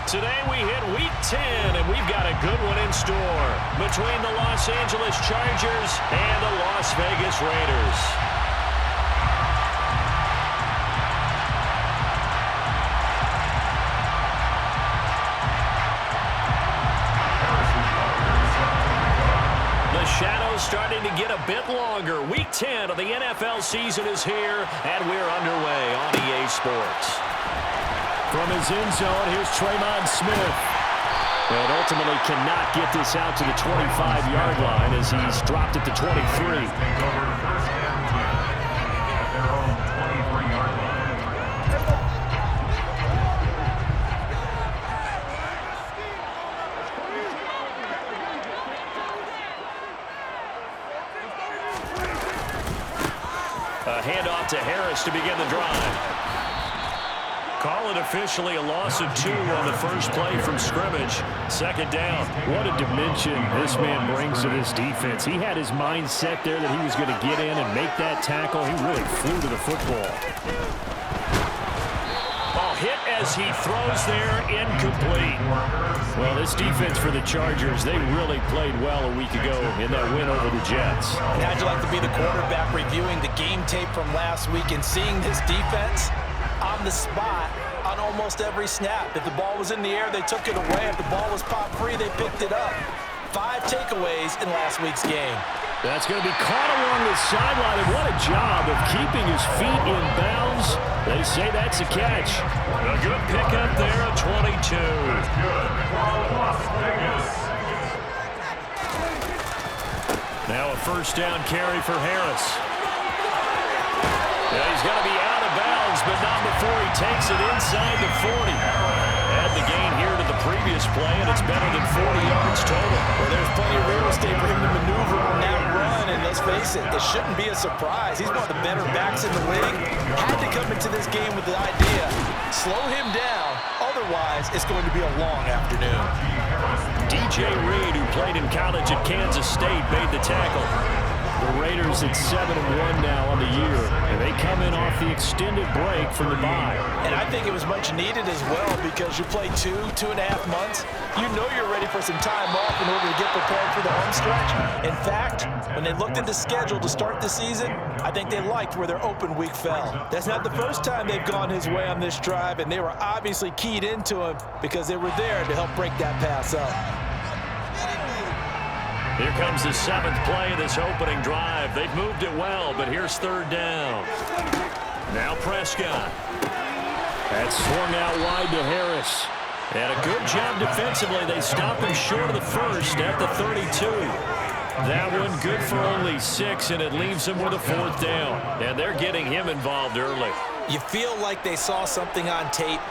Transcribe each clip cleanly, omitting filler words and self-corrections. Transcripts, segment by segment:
Today we hit Week 10, and we've got a good one in store between the Los Angeles Chargers and the Las Vegas Raiders. The shadow's starting to get a bit longer. Week 10 of the NFL season is here, and we're underway on EA Sports. From his end zone, here's Tremon Smith. And ultimately cannot get this out to the 25-yard line as he's dropped it to 23. A handoff to Harris to begin the drive. Call it officially a loss of 2 on the first play from scrimmage. Second down. What a dimension this man brings to this defense. He had his mind set there that he was going to get in and make that tackle. He really flew to the football. Ball hit as he throws there, incomplete. Well, this defense for the Chargers, they really played well a week ago in that win over the Jets. And how'd you like to be the quarterback reviewing the game tape from last week and seeing this defense on the spot on almost every snap? If the ball was in the air, they took it away. If the ball was popped free, they picked it up. 5 takeaways in last week's game. That's going to be caught along the sideline, and what a job of keeping his feet in bounds. They say that's a catch. A good pickup there at 22. Now a first down carry for Harris. Yeah, he's going to be out of bounds, but not before he takes it inside the 40. Add the gain here to the previous play, and it's better than 40 yards total. Well, there's plenty of real estate for him to maneuver on that run, and let's face it, it shouldn't be a surprise. He's one of the better backs in the league. Had to come into this game with the idea, slow him down, otherwise it's going to be a long afternoon. DJ Reed, who played in college at Kansas State, made the tackle. The Raiders at 7-1 now on the year, and they come in off the extended break from the bye. And I think it was much needed as well because you play 2.5 months. You know you're ready for some time off in order to get prepared for the home stretch. In fact, when they looked at the schedule to start the season, I think they liked where their open week fell. That's not the first time they've gone his way on this drive, and they were obviously keyed into him because they were there to help break that pass up. Here comes the 7th play of this opening drive. They've moved it well, but here's third down. Now Prescott. That's swung out wide to Harris. And a good job defensively. They stop him short of the first at the 32. That one good for only 6, and it leaves him with a 4th down. And they're getting him involved early. You feel like they saw something on tape,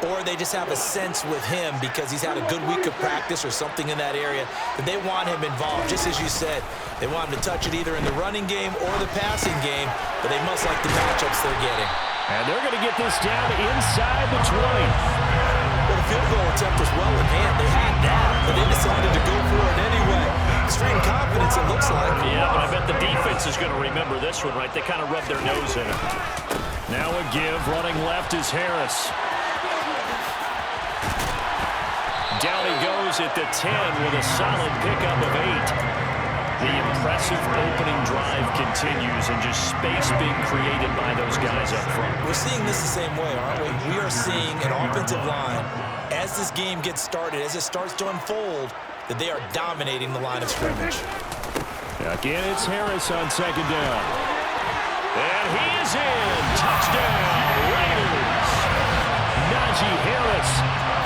or they just have a sense with him because he's had a good week of practice or something in that area that they want him involved. Just as you said, they want him to touch it either in the running game or the passing game, but they must like the matchups they're getting. And they're going to get this down inside the 20. Well, the field goal attempt was well in hand. They had that, but they decided to go for it anyway. Extreme confidence, it looks like. Yeah, but I bet the defense is going to remember this one, right? They kind of rubbed their nose in it. Now a give. Running left is Harris. Down he goes at the 10 with a solid pickup of 8. The impressive opening drive continues and just space being created by those guys up front. We're seeing this the same way, aren't we? We are seeing an offensive line, as this game gets started, as it starts to unfold, that they are dominating the line of scrimmage. Again, it's Harris on second down. And he is in. Touchdown, Raiders. Najee Harris.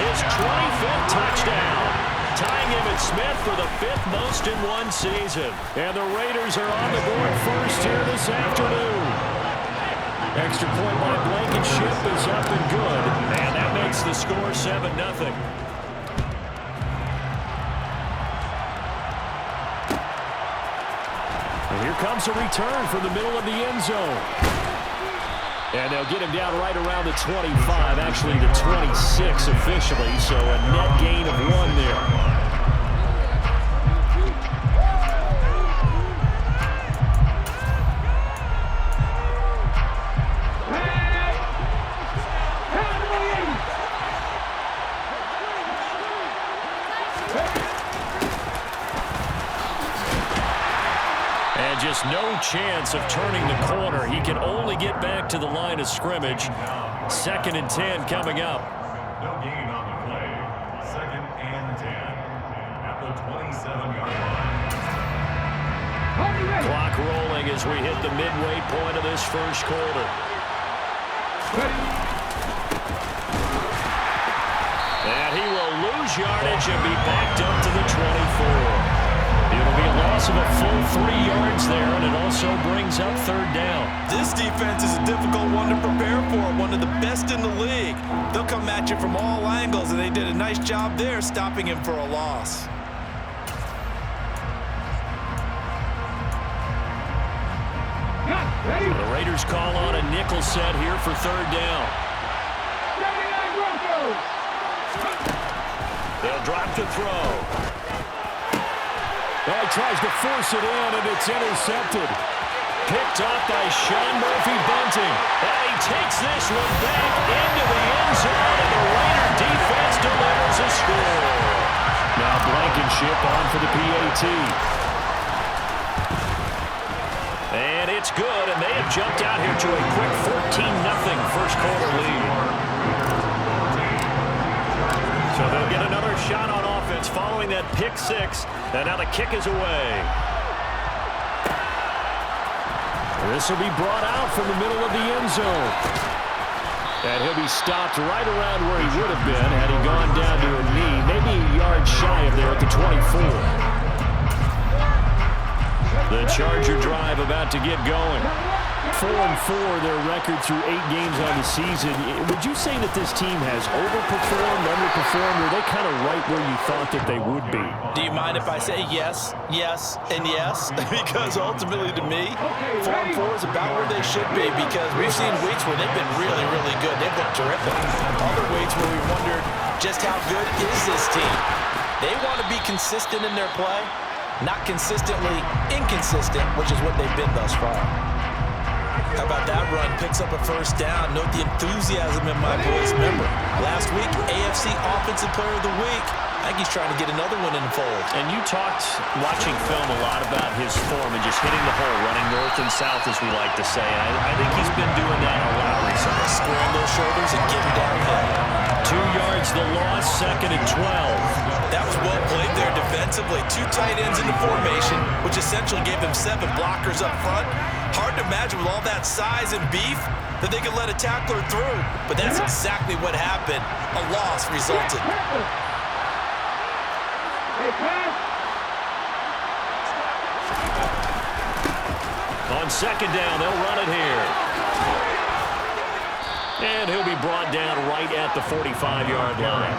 His 25th touchdown, tying him at Smith for the 5th most in one season. And the Raiders are on the board first here this afternoon. Extra point by Blankenship is up and good. And that makes the score 7-0. And here comes a return from the middle of the end zone. And they'll get him down right around the 25, actually the 26 officially, so a net gain of 1 there. just no chance of turning the corner. He can only get back to the line of scrimmage. 2nd and 10 coming up. No gain on the play. 2nd and 10 at the 27-yard line. Clock rolling as we hit the midway point of this first quarter. And he will lose yardage and be backed up to the 24. It'll be a loss of a full 3 yards there, and it also brings up 3rd down. This defense is a difficult one to prepare for, one of the best in the league. They'll come at you from all angles, and they did a nice job there stopping him for a loss. The Raiders call on a nickel set here for 3rd down. They'll drop to throw. Well, he tries to force it in, and it's intercepted. Picked off by Sean Murphy-Bunting. And he takes this one back into the end zone, and the Raider defense delivers a score. Now Blankenship on for the PAT. And it's good, and they have jumped out here to a quick 14-0 first quarter lead. So they'll get another shot on offense following that pick 6. And now the kick is away. This will be brought out from the middle of the end zone. And he'll be stopped right around where he would have been had he gone down to a knee, maybe a yard shy of there at the 24. The Charger drive about to get going. 4-4 their record through 8 games on the season. Would you say that this team has overperformed, underperformed, or are they kind of right where you thought that they would be? Do you mind if I say yes, yes, and yes? Because ultimately to me, 4-4 is about where they should be, because we've seen weeks where they've been really, really good. They've looked terrific. Other weeks where we wondered just how good is this team. They want to be consistent in their play, not consistently inconsistent, which is what they've been thus far. How about that run? Picks up a 1st down. Note the enthusiasm in my voice. Remember, last week, AFC Offensive Player of the Week. I think he's trying to get another one in the fold. And you talked, watching film, a lot about his form and just hitting the hole, running north and south, as we like to say. I think he's been doing that a lot recently. Squaring those shoulders and getting downhill. 2 yards the loss, 2nd and 12. That was well played there defensively. 2 tight ends in the formation, which essentially gave them 7 blockers up front. Hard to imagine with all that size and beef that they could let a tackler through. But that's exactly what happened. A loss resulted. On 2nd down, they'll run it here. And he'll be brought down right at the 45-yard line.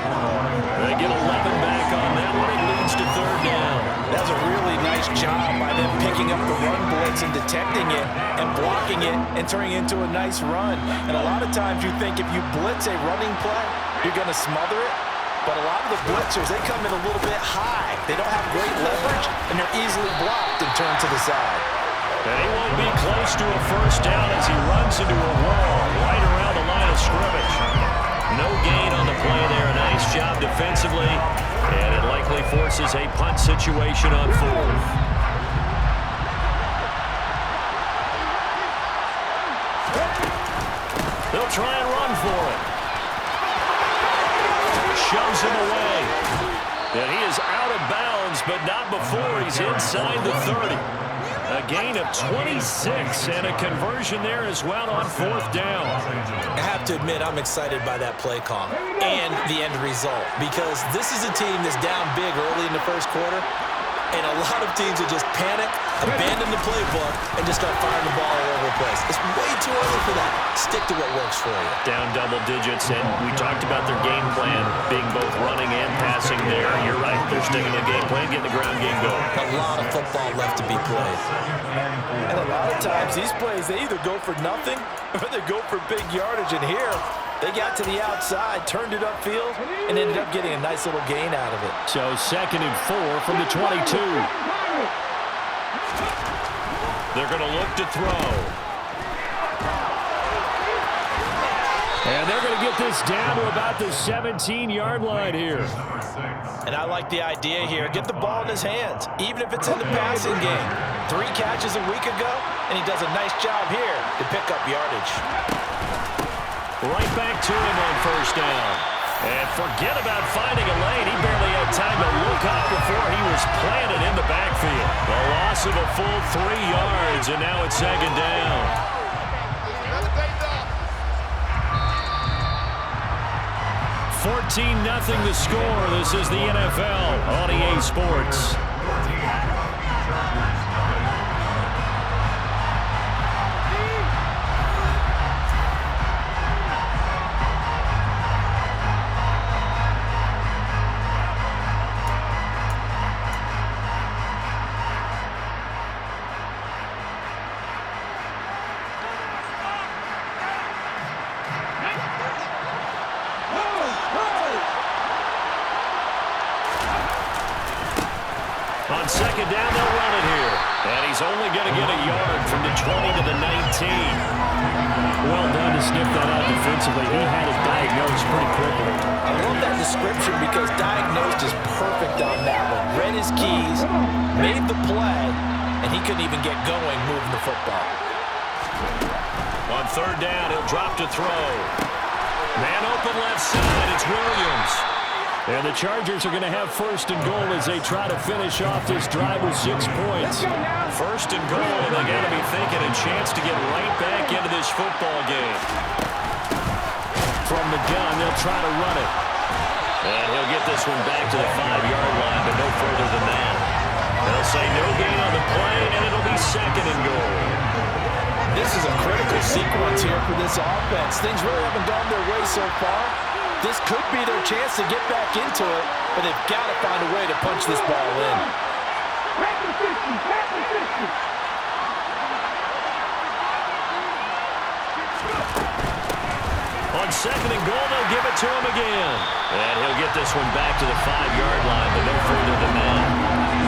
They get 11 back on that one. It leads to 3rd down. That was a really nice job by them picking up the run blitz and detecting it and blocking it and turning it into a nice run. And a lot of times you think if you blitz a running play, you're going to smother it. But a lot of the blitzers, they come in a little bit high. They don't have great leverage, and they're easily blocked and turned to the side. And he won't be close to a 1st down as he runs into a wall right around the line of scrimmage. No gain on the play there. A nice job defensively. And it likely forces a punt situation on 4th. They'll try and run for it. Shoves him away. And he is out of bounds, but not before he's inside the 30. A gain of 26 and a conversion there as well on 4th down. I have to admit, I'm excited by that play call and the end result, because this is a team that's down big early in the first quarter, and a lot of teams will just panic, abandon the playbook, and just start firing the ball all over the place. It's way too early for that. Stick to what works for you. Down double digits, and we talked about their game plan being both running and passing there. You're right. They're sticking to the game plan, getting the ground game going. A lot of football left to be played. And a lot of times, these plays, they either go for nothing or they go for big yardage. And here, they got to the outside, turned it upfield, and ended up getting a nice little gain out of it. So 2nd and 4 from the 22. They're going to look to throw. And they're going to get get this down to about the 17-yard line here. And I like the idea here. Get the ball in his hands, even if it's in the passing game. 3 catches a week ago, and he does a nice job here to pick up yardage. Right back to him on first down. And forget about finding a lane. He barely had time to look up before he was planted in the backfield. A loss of a full 3 yards, and now it's second down. 14-0 the score. This is the NFL on EA Sports. On second down, they'll run it here. And he's only going to get a yard from the 20 to the 19. Well done to sniff that out defensively. He had it diagnosed pretty quickly. I love that description because diagnosed is perfect on that one. Read his keys, made the play, and he couldn't even get going moving the football. On third down, he'll drop to throw. Man open left side, it's Williams. And the Chargers are going to have first and goal as they try to finish off this drive with 6 points. First and goal, and they got to be thinking a chance to get right back into this football game. From the gun, they'll try to run it. And he'll get this one back to the 5-yard line, but no further than that. They'll say no gain on the play, and it'll be second and goal. This is a critical sequence here for this offense. Things really haven't gone their way so far. This could be their chance to get back into it, but they've got to find a way to punch this ball in. On second and goal, they'll give it to him again. And he'll get this one back to the 5-yard line, but no further than that.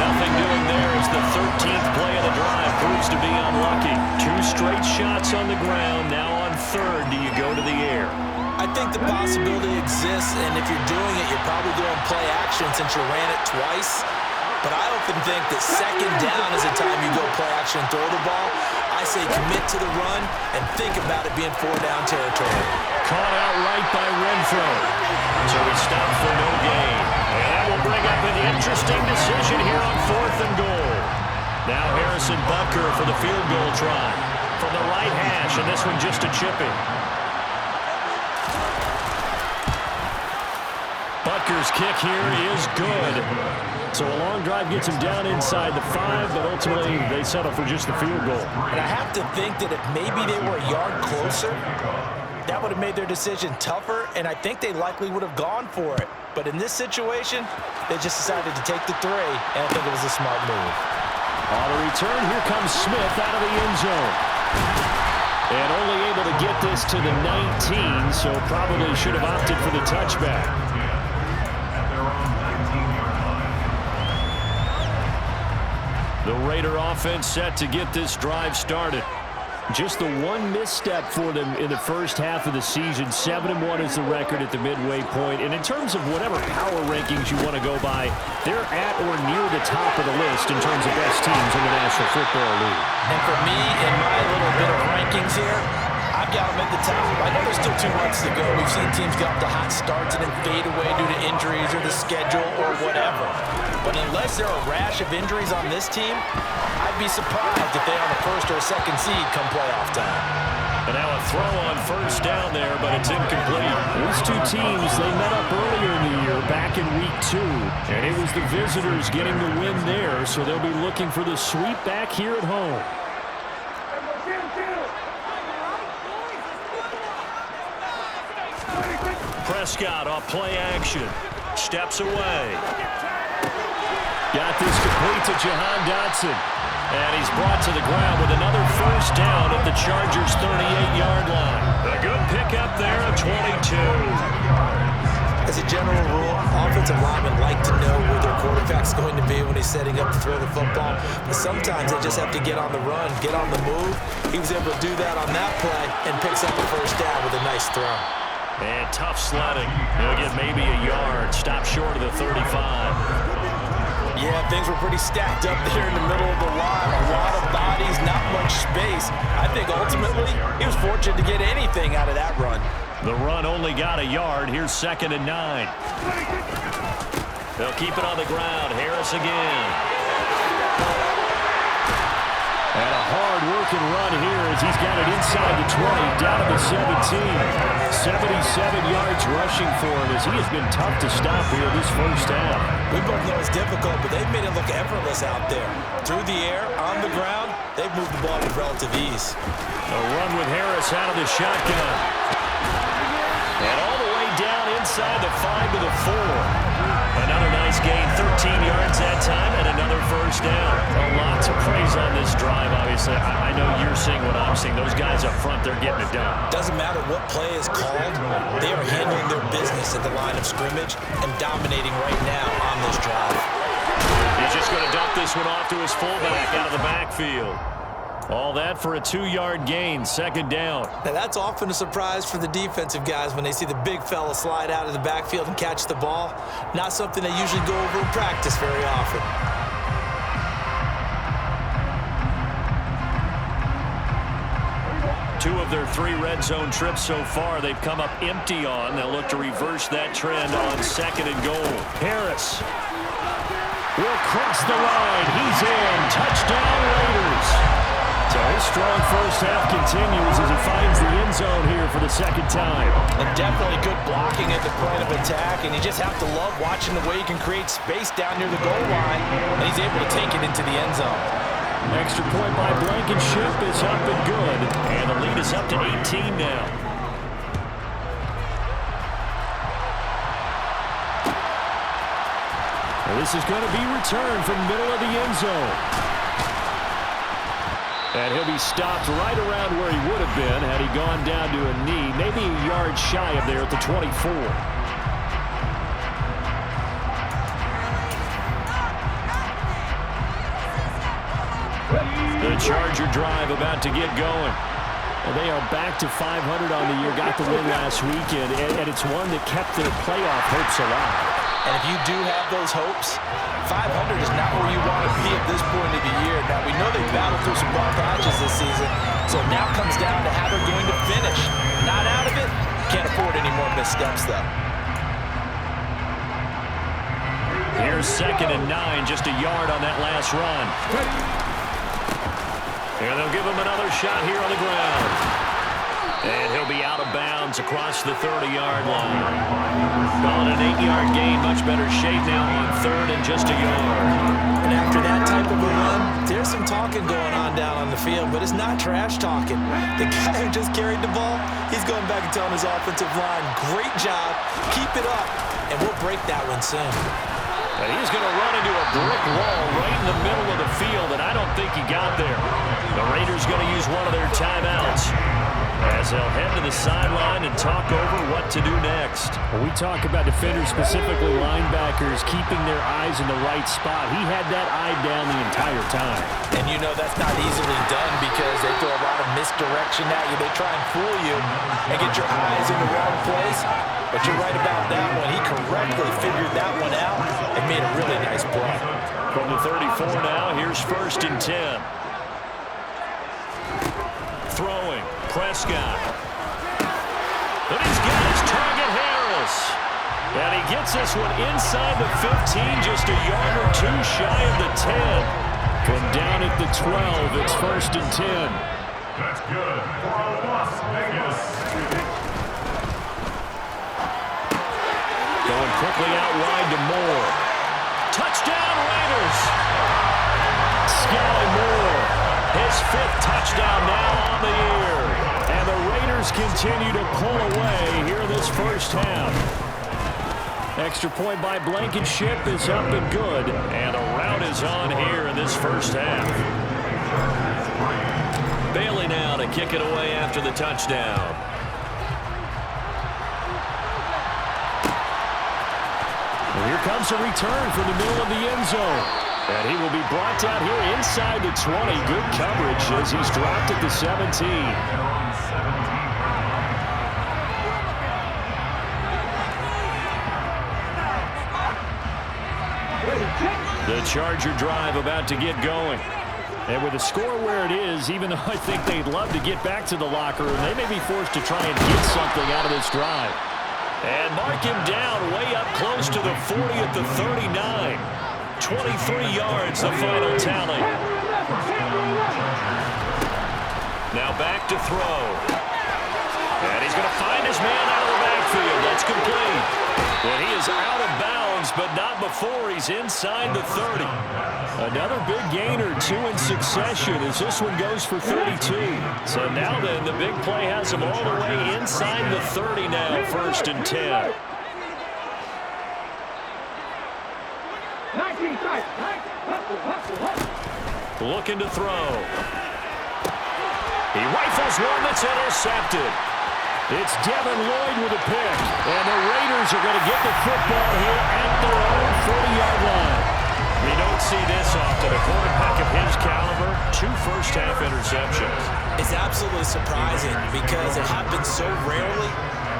Nothing doing there as the 13th play of the drive proves to be unlucky. 2 straight shots on the ground. Now on third, do you go to the air? I think the possibility exists, and if you're doing it, you're probably doing play action since you ran it twice. But I often think that second down is the time you go play action and throw the ball. I say commit to the run and think about it being 4-down territory. Caught out right by Renfro. So he stopped for no gain. And that will bring up an interesting decision here on fourth and goal. Now Harrison Butker for the field goal try. From the right hash, and this one just a chipping. Butker's kick here is good. So a long drive gets him down inside the 5, but ultimately they settle for just the field goal. And I have to think that if maybe they were a yard closer, that would have made their decision tougher, and I think they likely would have gone for it. But in this situation, they just decided to take the 3, and I think it was a smart move. On a return, here comes Smith out of the end zone. And only able to get this to the 19, so probably should have opted for the touchback. The Raider offense set to get this drive started. Just the one misstep for them in the first half of the season. 7-1 is the record at the midway point. And in terms of whatever power rankings you want to go by, they're at or near the top of the list in terms of best teams in the National Football League. And for me, in my little bit of rankings here, I've got them at the top. I know there's still 2 months to go. We've seen teams get off to hot starts and then fade away due to injuries or the schedule or whatever. But unless there are a rash of injuries on this team, I'd be surprised if they're on the first or second seed come playoff time. And now a throw on first down there, but it's incomplete. These 2 teams, they met up earlier in the year, back in week 2. And it was the visitors getting the win there, so they'll be looking for the sweep back here at home. Prescott off play action. Steps away. Got this complete to Jahan Dotson. And he's brought to the ground with another first down at the Chargers' 38-yard line. A good pickup there of 22. As a general rule, offensive linemen like to know where their quarterback's going to be when he's setting up to throw the football. But sometimes they just have to get on the run, get on the move. He was able to do that on that play and picks up a first down with a nice throw. And tough sledding. He'll get maybe a yard. Stop short of the 35. Yeah, things were pretty stacked up there in the middle of the line. A lot of bodies, not much space. I think ultimately he was fortunate to get anything out of that run. The run only got a yard. Here's 2nd and 9. They'll keep it on the ground. Harris again. And a hard-working run here as he's got it inside the 20, down to the 17. 77 yards rushing for him as he has been tough to stop here this first half. We both know it's difficult, but they've made it look effortless out there. Through the air, on the ground, they've moved the ball with relative ease. A run with Harris out of the shotgun. And all the way down inside the 5 to the 4. Another nice gain, 13 yards that time, and another first down. A lot to praise on this drive, obviously. I know you're seeing what I'm seeing. Those guys up front, they're getting it done. Doesn't matter what play is called. They are handling their business at the line of scrimmage and dominating right now on this drive. He's just going to dump this one off to his fullback out of the backfield. All that for a 2-yard gain, 2nd down. Now that's often a surprise for the defensive guys when they see the big fella slide out of the backfield and catch the ball. Not something they usually go over in practice very often. Two of their 3 red zone trips so far, they've come up empty on. They'll look to reverse that trend on 2nd and goal. Harris will cross the line. He's in. Touchdown, Raiders. So his strong first half continues as he finds the end zone here for the 2nd time. And definitely good blocking at the point of attack, and you just have to love watching the way he can create space down near the goal line, and he's able to take it into the end zone. Extra point by Blankenship is up and good. And the lead is up to 18 now. And this is going to be returned from the middle of the end zone. And he'll be stopped right around where he would have been had he gone down to a knee, maybe a yard shy of there at the 24. The Charger drive about to get going. And they are back to 500 on the year, got the win last weekend, and it's one that kept their playoff hopes alive. And if you do have those hopes, 500 is not where you want to be at this point of the year. Now, we know they battled through some rough patches this season, so it now comes down to how they're going to finish. Not out of it, can't afford any more missteps, though. Here's 2nd and 9, just a yard on that last run. And they'll give him another shot here on the ground. And he'll be out of bounds across the 30-yard line. Calling an 8-yard gain, much better shape now on 3rd and just a yard. And after that type of a run, there's some talking going on down on the field, but it's not trash talking. The guy who just carried the ball, he's going back and telling his offensive line, great job, keep it up, and we'll break that one soon. And he's going to run into a brick wall right in the middle of the field, and I don't think he got there. The Raiders going to use one of their timeouts as they'll head to the sideline and talk over what to do next. When we talk about defenders, specifically linebackers, keeping their eyes in the right spot, he had that eye down the entire time. And you know that's not easily done because they throw a lot of misdirection at you. They try and fool you and get your eyes in the wrong place. But you're right about that one. He correctly figured that one out and made a really nice play. From the 34 now, here's 1st and 10. Throwing, Prescott. But he's got his target, Harris. And he gets this one inside the 15, just a yard or 2 shy of the 10. From down at the 12, it's 1st and 10. That's good for Las Vegas. Going quickly out wide to Moore. Touchdown, Raiders! Sky Moore, his 5th touchdown now on the year. And the Raiders continue to pull away here in this first half. Extra point by Blankenship is up and good. And a rout is on here in this first half. Bailey now to kick it away after the touchdown. And here comes a return from the middle of the end zone. And he will be brought down here inside the 20. Good coverage as he's dropped at the 17. The Charger drive about to get going. And with the score where it is, even though I think they'd love to get back to the locker room, they may be forced to try and get something out of this drive. And mark him down way up close to the 40 at the 39. 23 yards, the final tally. Now back to throw. And he's going to find his man out of the backfield. That's complete. And he is out of bounds, but not before he's inside the 30. Another big gain or two in succession as this one goes for 32. So now then, the big play has him all the way inside the 30 now, 1st and 10. Looking to throw. He rifles one that's intercepted. It's Devin Lloyd with a pick. And the Raiders are going to get the football here at their own 40-yard line. We don't see this often. A quarterback of his caliber, 2 first-half interceptions. It's absolutely surprising because it happens so rarely.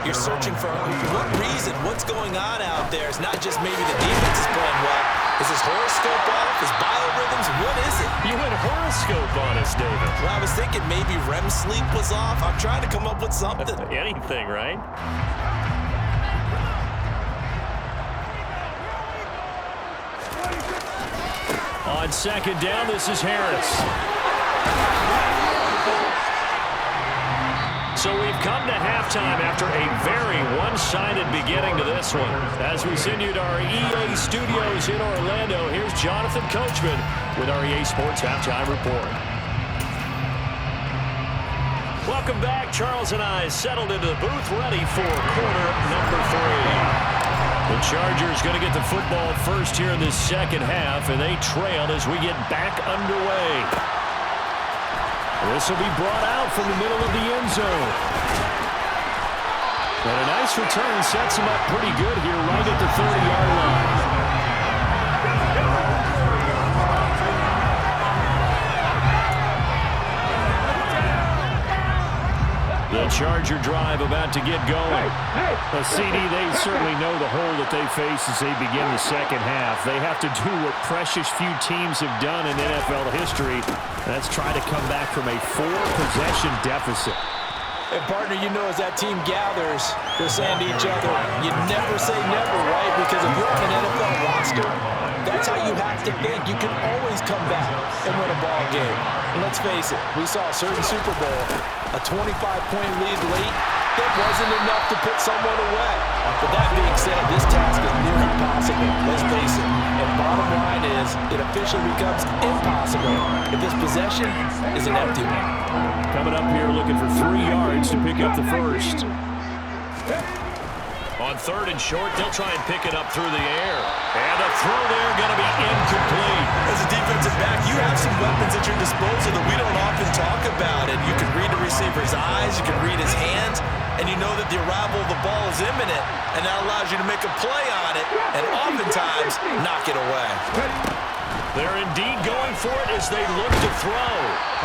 You're searching for what reason, what's going on out there. It's not just maybe the defense is playing well. Is his horoscope off? His biorhythms? What is it? You went horoscope on us, David. Well, I was thinking maybe REM sleep was off. I'm trying to come up with something. Anything, right? On 2nd down, this is Harris. So we've come to halftime after a very one-sided beginning to this one. As we send you to our EA studios in Orlando, here's Jonathan Coachman with our EA Sports Halftime Report. Welcome back. Charles and I settled into the booth ready for quarter number 3. The Chargers going to get the football first here in this second half, and they trail as we get back underway. This will be brought out from the middle of the end zone. And a nice return sets him up pretty good here right at the 30-yard line. The Charger drive about to get going. CD, they certainly know the hole that they face as they begin the second half. They have to do what precious few teams have done in NFL history. That's try to come back from a 4-possession deficit. And, partner, you know as that team gathers, they're saying to each other, you never say never, right? Because if you're on an NFL roster, that's how you have to think. You can always come back and win a ball game. And let's face it, we saw a certain Super Bowl, a 25-point lead late, that wasn't enough to put someone away. But that being said, this task is near impossible. Let's face it. And bottom line is, it officially becomes impossible if this possession is an empty one. Coming up here looking for 3 yards to pick up the first. On 3rd and short, they'll try and pick it up through the air. And the throw there going to be incomplete. As a defensive back, you have some weapons at your disposal that we don't often talk about. And you can read the receiver's eyes, you can read his hands, and you know that the arrival of the ball is imminent. And that allows you to make a play on it and oftentimes knock it away. They're indeed going for it as they look to throw.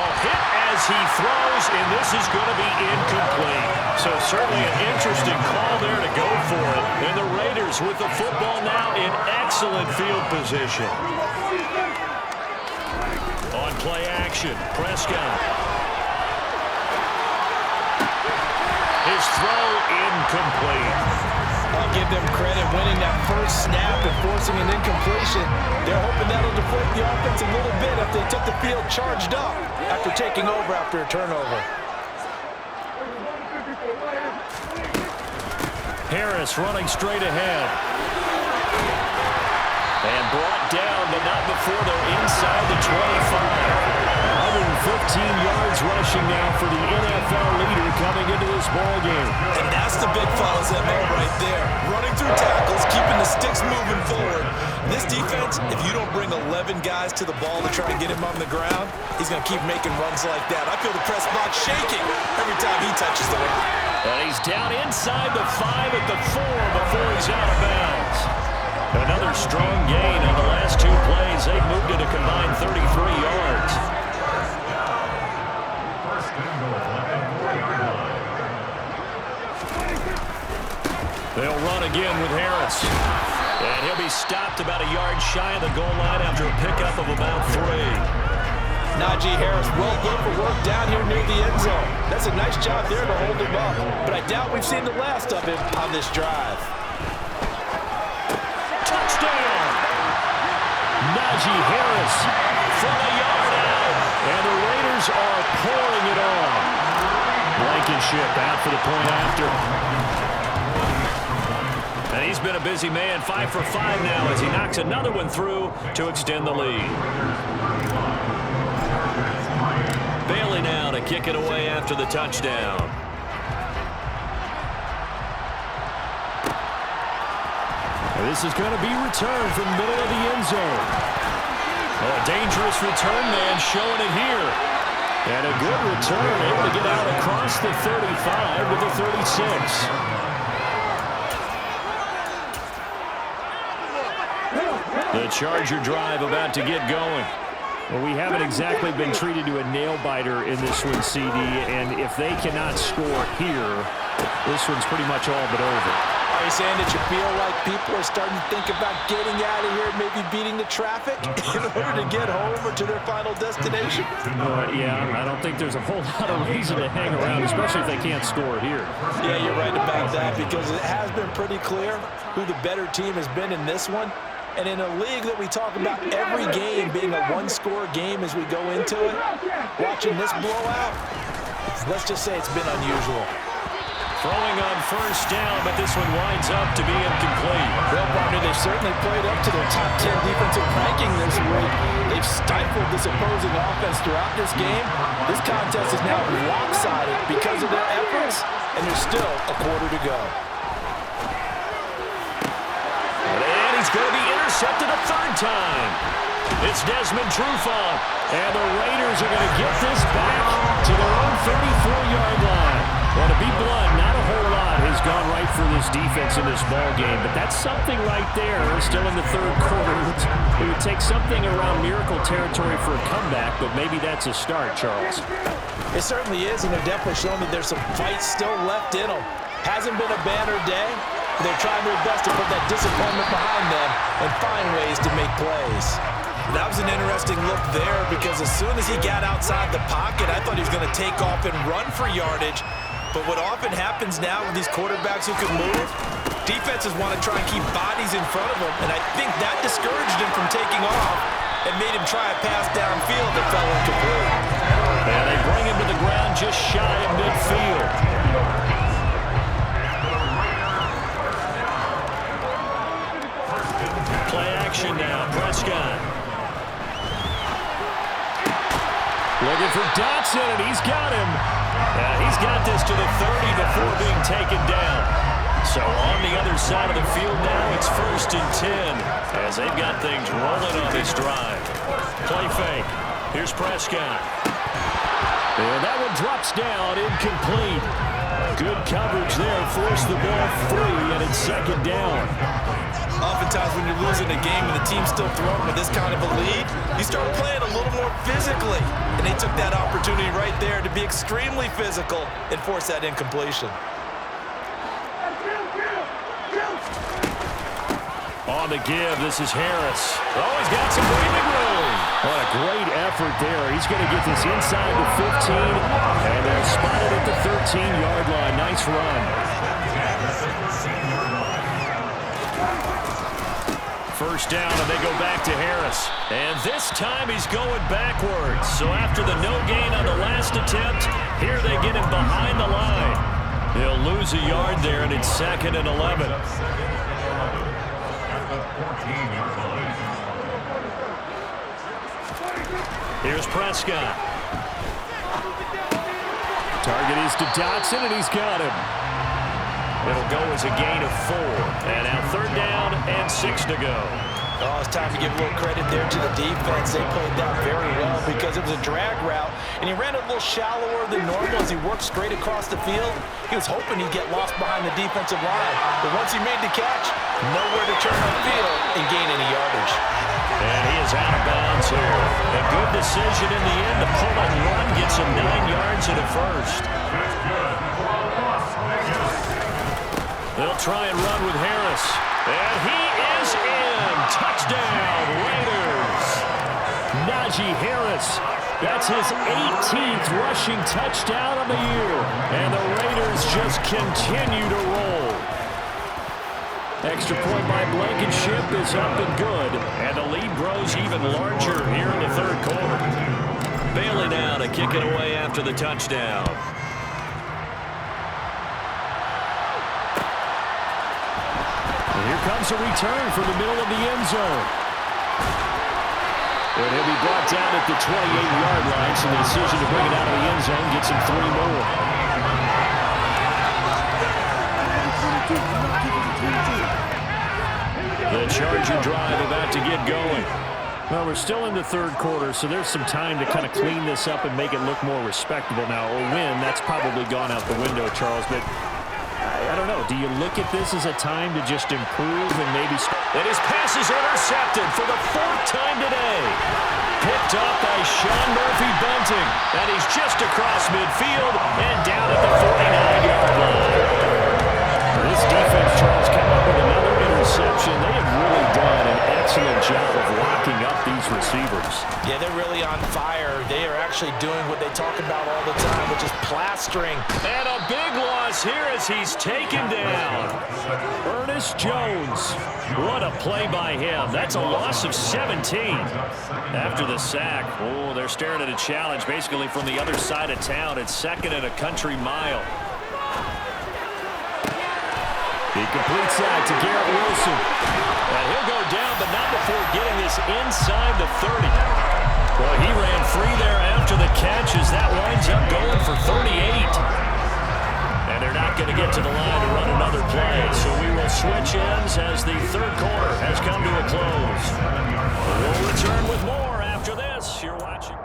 A hit as he throws, and this is going to be incomplete. So certainly an interesting call there to go for it. And the Raiders with the football now in excellent field position. On play action, Prescott. His throw incomplete. I'll give them credit winning that first snap and forcing an incompletion. They're hoping that'll deflate the offense a little bit if they took the field charged up after taking over after a turnover. Harris running straight ahead. And brought down, but not before they're inside the 25. 115 yards rushing now for the NFL leader coming into this ball game. And that's the big fella's MO right there. Running through tackles, keeping the sticks moving forward. This defense, if you don't bring 11 guys to the ball to try and get him on the ground, he's going to keep making runs like that. I feel the press box shaking every time he touches the rock. And he's down inside the 5 at the 4 before he's out of bounds. Another strong gain on the last 2 plays. They've moved it a combined 33 yards. They'll run again with Harris. And he'll be stopped about a yard shy of the goal line after a pickup of about 3. Najee Harris, well done for work down here near the end zone. That's a nice job there to hold him up. But I doubt we've seen the last of him on this drive. Touchdown! Najee Harris from a yard out. And the Raiders are pouring it on. Blankenship out for the point after. And he's been a busy man, 5 for 5 now as he knocks another one through to extend the lead. Bailey now to kick it away after the touchdown. This is going to be returned from the middle of the end zone. Oh, a dangerous return man showing it here. And a good return, able to get out across the 35 to the 36. The Charger drive about to get going. Well, we haven't exactly been treated to a nail-biter in this one, CD, and if they cannot score here, this one's pretty much all but over. Are you saying that you feel like people are starting to think about getting out of here, maybe beating the traffic in order to get home or to their final destination? Yeah, I don't think there's a whole lot of reason to hang around, especially if they can't score here. Yeah, you're right about that because it has been pretty clear who the better team has been in this one. And in a league that we talk about every game being a one-score game as we go into it, watching this blowout, let's just say it's been unusual. Throwing on first down, but this one winds up to be incomplete. Well, partner, they've certainly played up to their top 10 defensive ranking this week. They've stifled this opposing offense throughout this game. This contest is now lopsided because of their efforts, and there's still a quarter to go. And he's going to be intercepted a third time. It's Desmond Trufant, and the Raiders are going to get this back to their own 34-yard line. Well, to be blunt, not a whole lot has gone right for this defense in this ball game, but that's something right there. Still in the third quarter. It would take something around miracle territory for a comeback, but maybe that's a start, Charles. It certainly is, and they're definitely showing that there's some fight still left in them. Hasn't been a banner day. They're trying their best to put that disappointment behind them and find ways to make plays. That was an interesting look there because as soon as he got outside the pocket, I thought he was going to take off and run for yardage. But what often happens now with these quarterbacks who can move, defenses want to try and keep bodies in front of them, and I think that discouraged him from taking off and made him try a pass downfield that fell incomplete. And they bring him to the ground just shy of midfield. Play action now, Prescott. Looking for Dotson, and he's got him. He's got this to the 30 before being taken down. So on the other side of the field now, it's 1st and 10 as they've got things rolling on this drive. Play fake. Here's Prescott. And that one drops down, incomplete. Good coverage there, forced the ball free, and it's 2nd down. Oftentimes when you're losing a game and the team's still throwing with this kind of a lead, you start playing a little more physically. And they took that opportunity right there to be extremely physical and force that incompletion. On the give, this is Harris. Oh, he's got some breathing room. What a great effort there. He's going to get this inside the 15, and they're spotted at the 13-yard line. Nice run. First down, and they go back to Harris. And this time he's going backwards. So after the no gain on the last attempt, here they get him behind the line. He'll lose a yard there, and it's 2nd and 11. Here's Prescott. Target is to Dotson, and he's got him. It'll go as a gain of 4. And now 3rd down and 6 to go. Oh, it's time to give a little credit there to the defense. They played that very well because it was a drag route, and he ran a little shallower than normal as he worked straight across the field. He was hoping he'd get lost behind the defensive line, but once he made the catch, nowhere to turn upfield and gain any yardage. And he is out of bounds here. A good decision in the end to pull and run, gets him 9 yards and a first. They'll try and run with Harris. And he is Touchdown, Raiders. Najee Harris. That's his 18th rushing touchdown of the year. And the Raiders just continue to roll. Extra point by Blankenship is up and good. And the lead grows even larger here in the third quarter. Bailey now to kick it away after the touchdown. And here comes a return from the middle of the end zone. And he'll be brought down at the 28-yard line, so the decision to bring it out of the end zone gets him 3 more. The Charger drive about to get going. Well, we're still in the third quarter, so there's some time to kind of clean this up and make it look more respectable now. A win, that's probably gone out the window, Charles, but I don't know. Do you look at this as a time to just improve and maybe... And his pass is intercepted for the 4th time today. Picked up by Sean Murphy-Bunting. And he's just across midfield and down at the 49-yard line. This defense, Charles, came up with another interception. They have really done an excellent job of locking up these receivers. Yeah, they're really on fire. They are actually doing what they talk about all the time, which is plastering. And a big loss here as he's taken down. Ernest Jones. What a play by him. That's a loss of 17. After the sack, oh, they're staring at a challenge basically from the other side of town. It's 2nd and a country mile. He completes that to Garrett Wilson. And he'll go down, but not before getting this inside the 30. Well, he ran free there after the catch as that winds up going for 38. And they're not going to get to the line to run another play, so we will switch ends as the third quarter has come to a close. We'll return with more after this. You're watching.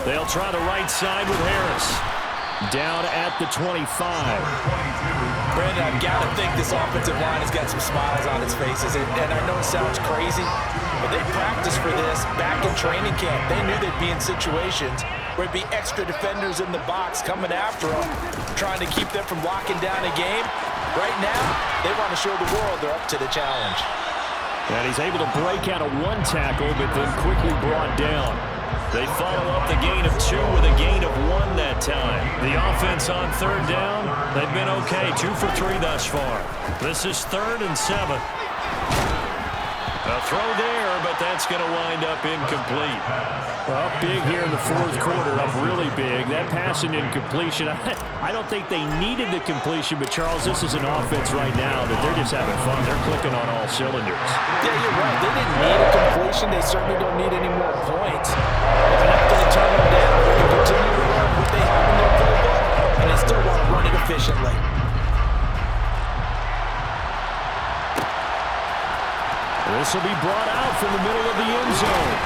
They'll try the right side with Harris. Down at the 25. Brandon, I've got to think this offensive line has got some smiles on its faces. And I know it sounds crazy, but they practiced for this back in training camp. They knew they'd be in situations where it'd be extra defenders in the box coming after them, trying to keep them from locking down a game. Right now, they want to show the world they're up to the challenge. And he's able to break out of 1 tackle, but then quickly brought down. They follow up the gain of 2 with a gain of 1 that time. The offense on 3rd down, they've been okay. 2 for 3 thus far. This is 3rd and 7. A throw there, but that's going to wind up incomplete. Well, big here in the 4th quarter, up really big. That pass and incompletion, I don't think they needed the completion, but Charles, this is an offense right now that they're just having fun. They're clicking on all cylinders. Yeah, you're right. They didn't need a completion. They certainly don't need any more points. They're not going to turn them down. They can continue to run what they have in their playbook, and they still want to run it efficiently. This will be brought out from the middle of the end zone.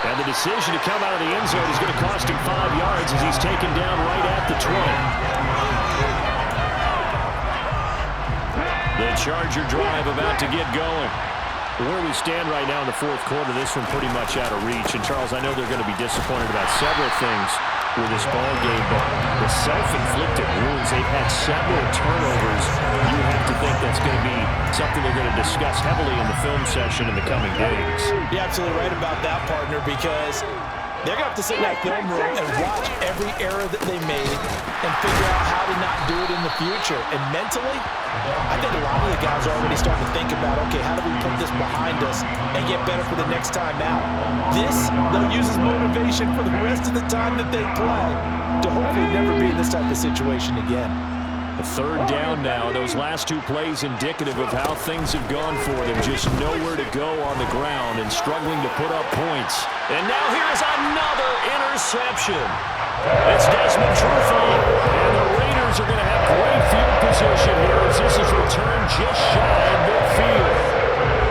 And the decision to come out of the end zone is going to cost him 5 yards as he's taken down right at the 20. The Charger drive about to get going. Where we stand right now in the 4th quarter, this one pretty much out of reach. And, Charles, I know they're going to be disappointed about several things with this ball game, but the self-inflicted wounds, they've had several turnovers. You have to think that's going to be something they're going to discuss heavily in the film session in the coming days. You're absolutely right about that, partner, because they're going to have to sit in that film room and watch every error that they made and figure out how to not do it in the future. And mentally, I think a lot of the guys are already starting to think about, okay, how do we put this behind us and get better for the next time out? This, they'll use as motivation for the rest of the time that they play to hopefully never be in this type of situation again. A 3rd down now. Those last 2 plays indicative of how things have gone for them. Just nowhere to go on the ground and struggling to put up points. And now here's another interception. It's Desmond Trufant. And the Raiders are going to have great field position here as this is returned just shy of midfield.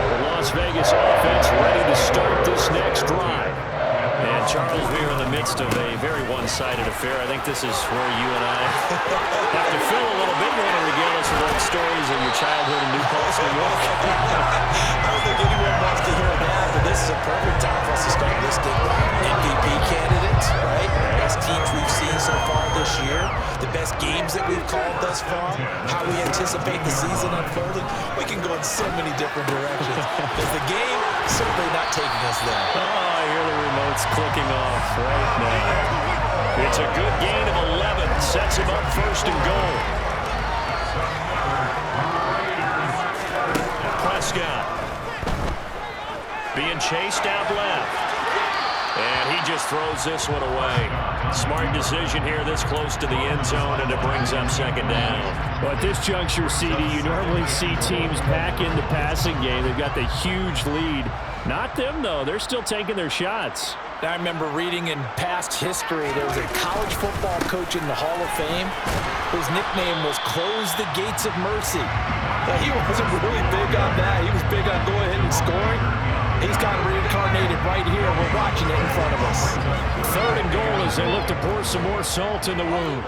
The Las Vegas offense ready to start this next drive. And Charles, we are in the midst of a very one-sided affair. I think this is where you and I have to fill a little bit. You want to regale us with old stories of your childhood in New Paltz, New York? I don't think anyone wants to hear that, but this is a perfect time for us to start listing MVP candidates, right? Best teams we've seen so far best games that we've called thus far, how we anticipate the season unfolding, we can go in so many different directions. Because the game certainly not taking us there. Oh, I hear the remotes clicking off right now. It's a good gain of 11. Sets him up first and goal. Prescott being chased out left. And he just throws this one away. Smart decision here this close to the end zone, and it brings up second down. Well, at this juncture, CD, you normally see teams back in the passing game. They've got the huge lead. Not them, though. They're still taking their shots. I remember reading in past history, there was a college football coach in the Hall of Fame whose nickname was Close the Gates of Mercy. Now, he wasn't really big on that. He was big on going ahead and scoring. He's got reincarnated right here. We're watching it in front of us. Third and goal as they look to pour some more salt in the wound.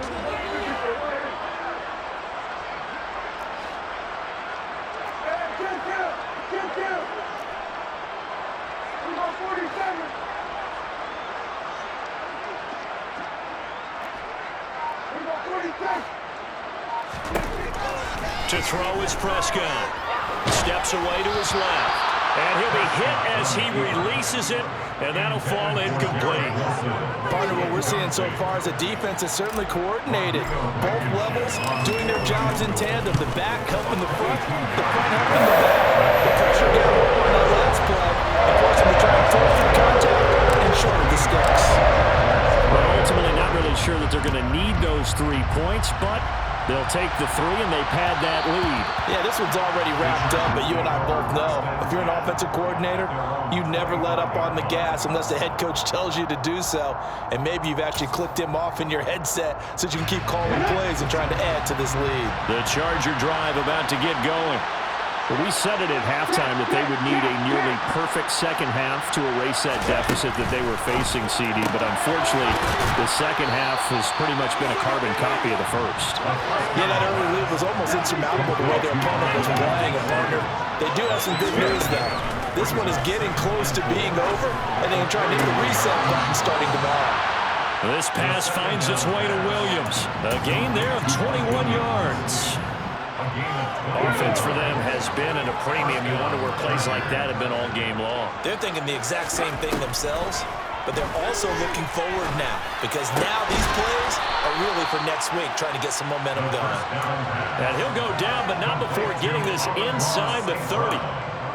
To throw is Prescott. Steps away to his left. And he'll be hit as he releases it, and that'll fall incomplete. Partner, what we're seeing so far is a defense that's certainly coordinated. Both levels doing their jobs in tandem. The back helping the front helping the back. The pressure got over on that last play and forced him to try and throw through contact and short of the sticks. But ultimately not really sure that they're going to need those 3 points, but they'll take the 3 and they pad that lead. Yeah, this one's already wrapped up, but you and I both know if you're an offensive coordinator, you never let up on the gas unless the head coach tells you to do so. And maybe you've actually clicked him off in your headset so that you can keep calling plays and trying to add to this lead. The Charger drive about to get going. But we said it at halftime that they would need a nearly perfect second half to erase that deficit that they were facing, CD. But unfortunately, the second half has pretty much been a carbon copy of the first. Yeah, that early lead was almost insurmountable the way their opponent was playing. And partner, they do have some good news, though. This one is getting close to being over, and they can try to hit the reset button starting tomorrow. This pass finds its way to Williams. A gain there of 21 yards. Offense for them has been at a premium. You wonder where plays like that have been all game long. They're thinking the exact same thing themselves, but they're also looking forward now because now these plays are really for next week, trying to get some momentum going. And he'll go down, but not before getting this inside the 30.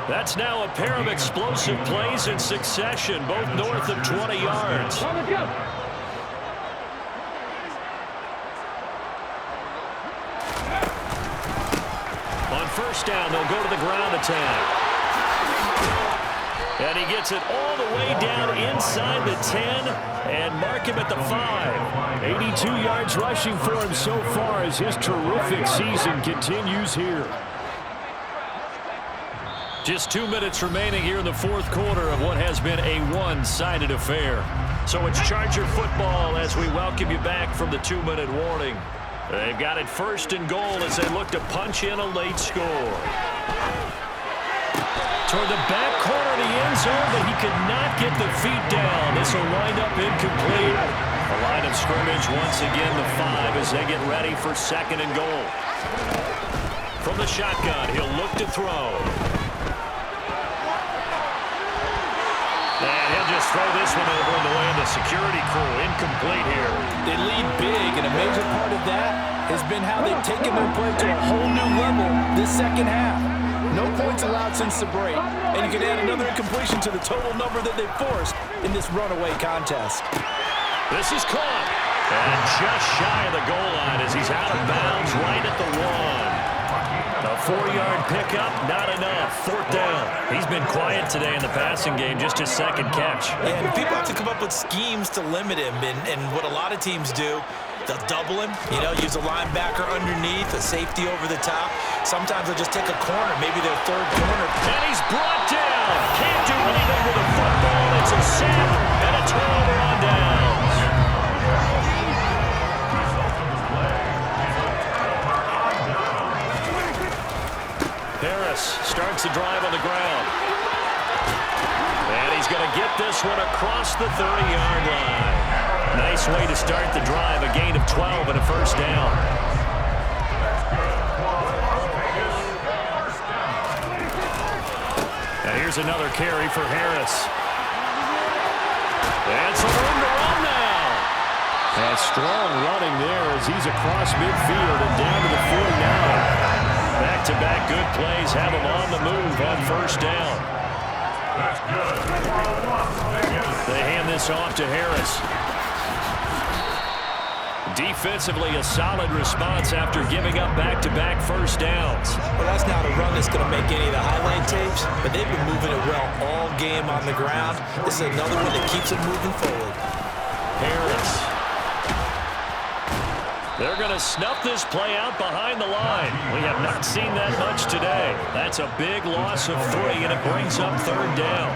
That's now a pair of explosive plays in succession, both north of 20 yards. First down, they'll go to the ground attack. And he gets it all the way down inside the 10 and mark him at the 5. 82 yards rushing for him so far as his terrific season continues here. Just 2 minutes remaining here in the fourth quarter of what has been a one-sided affair. So it's Charger football as we welcome you back from the 2-minute warning. They've got it first and goal as they look to punch in a late score. Toward the back corner of the end zone, but he could not get the feet down. This will wind up incomplete. The line of scrimmage once again the 5 as they get ready for second and goal. From the shotgun, he'll look to throw. And he'll just throw this one over in the way of the security crew. Incomplete here. They lead big, and a major part of that has been how they've taken their play to a whole new level this second half. No points allowed since the break, and you can add another incompletion to the total number that they've forced in this runaway contest. This is caught. And just shy of the goal line as he's out of bounds right at the 1. A 4-yard pickup, not enough. Fourth down. He's been quiet today in the passing game, just his second catch. And people have to come up with schemes to limit him, and what a lot of teams do, they'll double him, use a linebacker underneath, a safety over the top. Sometimes they'll just take a corner, maybe their third corner. And he's brought down. Can't do anything with a football. It's a sack and a turnover on downs. Harris starts the drive on the ground. And he's going to get this one across the 30-yard line. Nice way to start the drive, a gain of 12 12 and a first down. Now here's another carry for Harris. And some room to run now. And strong running there as he's across midfield and down to the 49. Back-to-back good plays have him on the move on first down. They hand this off to Harris. Defensively, a solid response after giving up back-to-back first downs. Well, that's not a run that's going to make any of the highlight tapes, but they've been moving it well all game on the ground. This is another one that keeps them moving forward. Harris. They're going to snuff this play out behind the line. We have not seen that much today. That's a big loss of 3, and it brings up third down.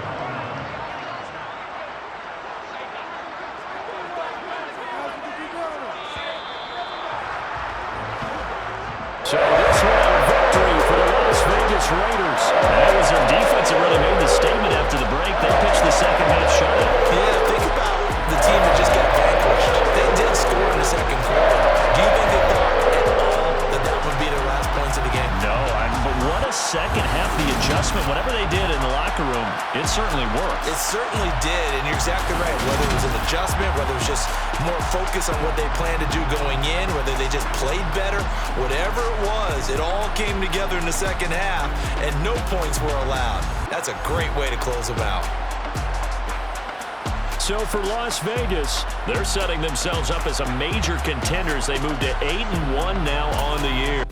So this one a victory for the Las Vegas Raiders. That was their defense that really made the statement after the break. They pitched the second half shutout. Yeah, think about the team that just got vanquished. They did score in the second quarter. Do you think they thought at all that that would be their last points of the game? No, but what a second half. The adjustment, whatever they did in the locker room, it certainly worked. It certainly did, and you're exactly right. Whether it was an adjustment, whether it was just more focus on what they planned to do going in, whether they just played better, whatever it was, it all came together in the second half, and no points were allowed. That's a great way to close them out. So for Las Vegas, they're setting themselves up as a major contender as they move to 8-1 now on the year.